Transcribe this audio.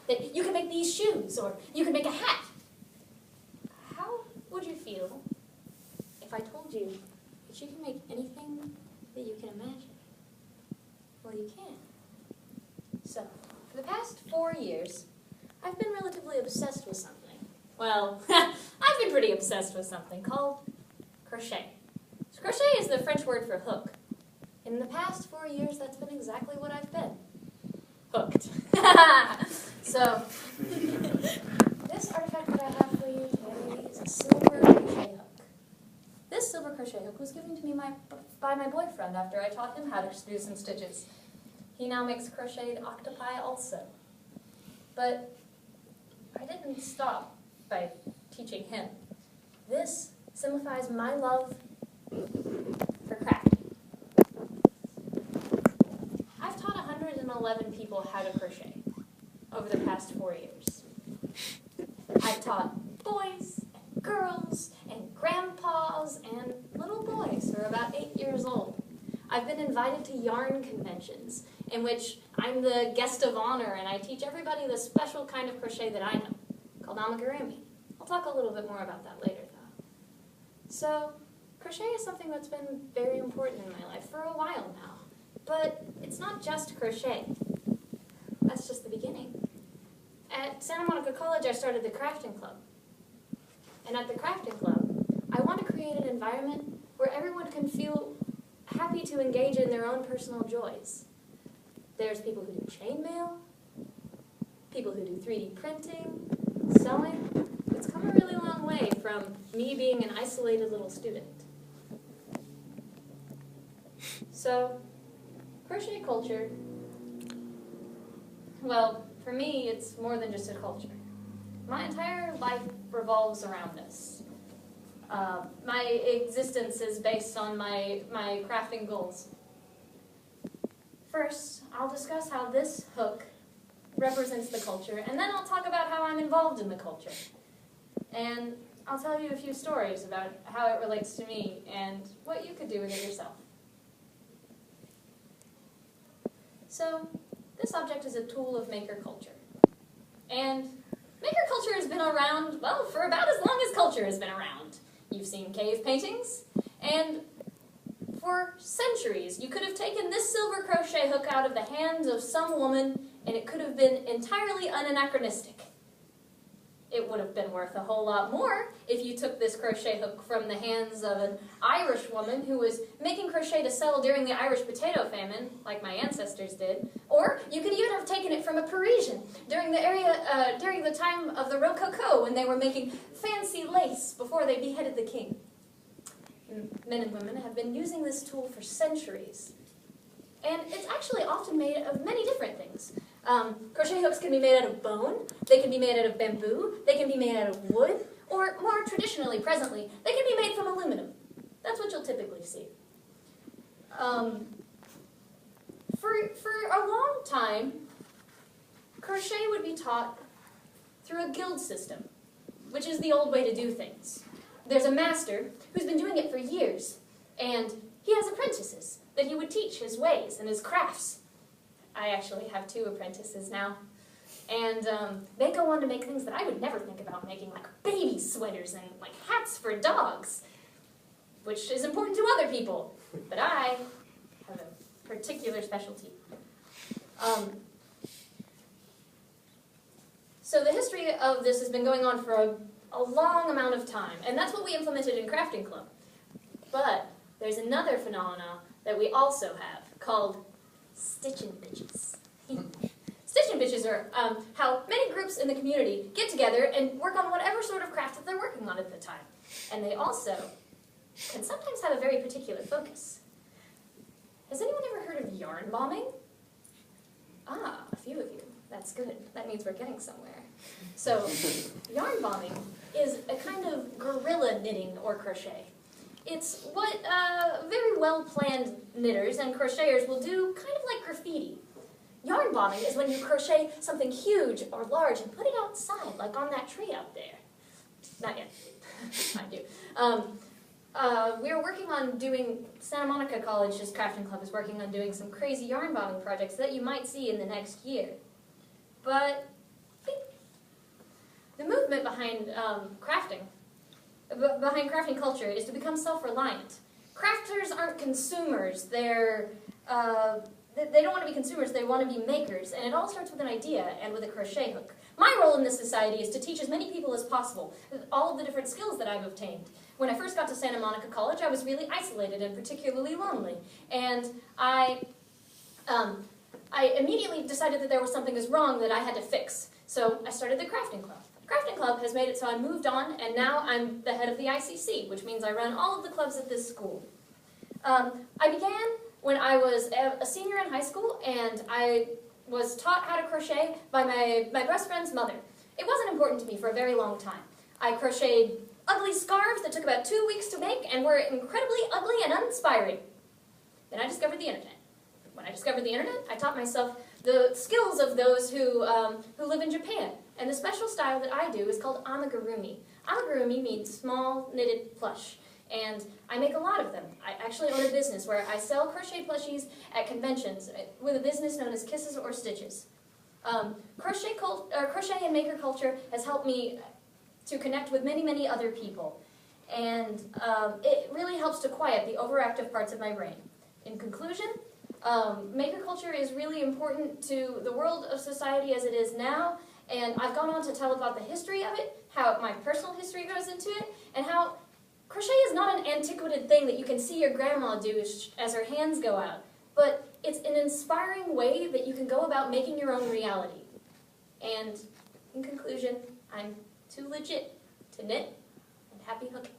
that you can make these shoes, or you can make a hat. How would you feel if I told you that you can make anything that you can imagine? Well, you can. So, for the past 4 years, I've been relatively obsessed with something. Well, I've been pretty obsessed with something called crochet. So crochet is the French word for hook. In the past 4 years, that's been exactly what I've been. Hooked. So, this artifact that I have for you today is a silver crochet hook. This silver crochet hook was given to me by my boyfriend after I taught him how to do some stitches. He now makes crocheted octopi also. But I didn't stop by teaching him. This signifies my love for crafting. I've taught 111 people how to crochet over the past 4 years. I've taught boys and girls and grandpas and little boys who are about 8 years old. I've been invited to yarn conventions in which I'm the guest of honor and I teach everybody the special kind of crochet that I know, called amigurumi. I'll talk a little bit more about that later, though. So, crochet is something that's been very important in my life for a while now. But it's not just crochet. That's just the beginning. At Santa Monica College, I started the crafting club. And at the crafting club, I want to create an environment where everyone can feel happy to engage in their own personal joys. There's people who do chainmail, people who do 3D printing, sewing. It's come a really long way from me being an isolated little student. So, crochet culture, well, for me, it's more than just a culture. My entire life revolves around this. My existence is based on my crafting goals. First, I'll discuss how this hook represents the culture, and then I'll talk about how I'm involved in the culture. And I'll tell you a few stories about how it relates to me and what you could do with it yourself. So, this object is a tool of maker culture. And maker culture has been around, well, for about as long as culture has been around. You've seen cave paintings, and for centuries you could have taken this silver crochet hook out of the hands of some woman and it could have been entirely unanachronistic. It would have been worth a whole lot more if you took this crochet hook from the hands of an Irish woman who was making crochet to sell during the Irish potato famine, like my ancestors did. Or you could even have taken it from a Parisian during the time of the Rococo when they were making fancy lace before they beheaded the king. Men and women have been using this tool for centuries. And it's actually often made of many different things. Crochet hooks can be made out of bone, they can be made out of bamboo, they can be made out of wood, or more traditionally, presently, they can be made from aluminum. That's what you'll typically see. For a long time, crochet would be taught through a guild system, which is the old way to do things. There's a master who's been doing it for years, and he has apprentices that he would teach his ways and his crafts. I actually have 2 apprentices now. And they go on to make things that I would never think about making, like baby sweaters and like hats for dogs, which is important to other people, but I have a particular specialty. So the history of this has been going on for a long amount of time, and that's what we implemented in Crafting Club. But there's another phenomena that we also have called stitchin' bitches. Stitchin' bitches are how many groups in the community get together and work on whatever sort of craft that they're working on at the time. And they also can sometimes have a very particular focus. Has anyone ever heard of yarn bombing? Ah, a few of you. That's good. That means we're getting somewhere. So, yarn bombing is a kind of guerrilla knitting or crochet. It's what very well-planned knitters and crocheters will do kind of like graffiti. Yarn bombing is when you crochet something huge or large and put it outside, like on that tree out there. Not yet. Mind you. We are working on doing, Santa Monica College's Crafting Club is working on doing some crazy yarn bombing projects that you might see in the next year. But The movement behind behind crafting culture is to become self-reliant. Crafters aren't consumers. They don't want to be consumers, they want to be makers, and it all starts with an idea and with a crochet hook. My role in this society is to teach as many people as possible all of the different skills that I've obtained. When I first got to Santa Monica College, I was really isolated and particularly lonely, and I immediately decided that there was something was wrong that I had to fix. So I started the Crafting Club. The Crafting Club has made it so I moved on, and now I'm the head of the ICC, which means I run all of the clubs at this school. I began when I was a senior in high school, and I was taught how to crochet by my best friend's mother. It wasn't important to me for a very long time. I crocheted ugly scarves that took about 2 weeks to make and were incredibly ugly and uninspiring. Then I discovered the internet. When I discovered the internet, I taught myself the skills of those who live in Japan. And the special style that I do is called amigurumi. Amigurumi means small knitted plush. And I make a lot of them. I actually own a business where I sell crochet plushies at conventions with a business known as Kisses or Stitches. Crochet and maker culture has helped me to connect with many, many other people. And it really helps to quiet the overactive parts of my brain. In conclusion, maker culture is really important to the world of society as it is now. And I've gone on to tell about the history of it, how my personal history goes into it, and how crochet is not an antiquated thing that you can see your grandma do as her hands go out, but it's an inspiring way that you can go about making your own reality. And in conclusion, I'm too legit to knit, and happy hooking.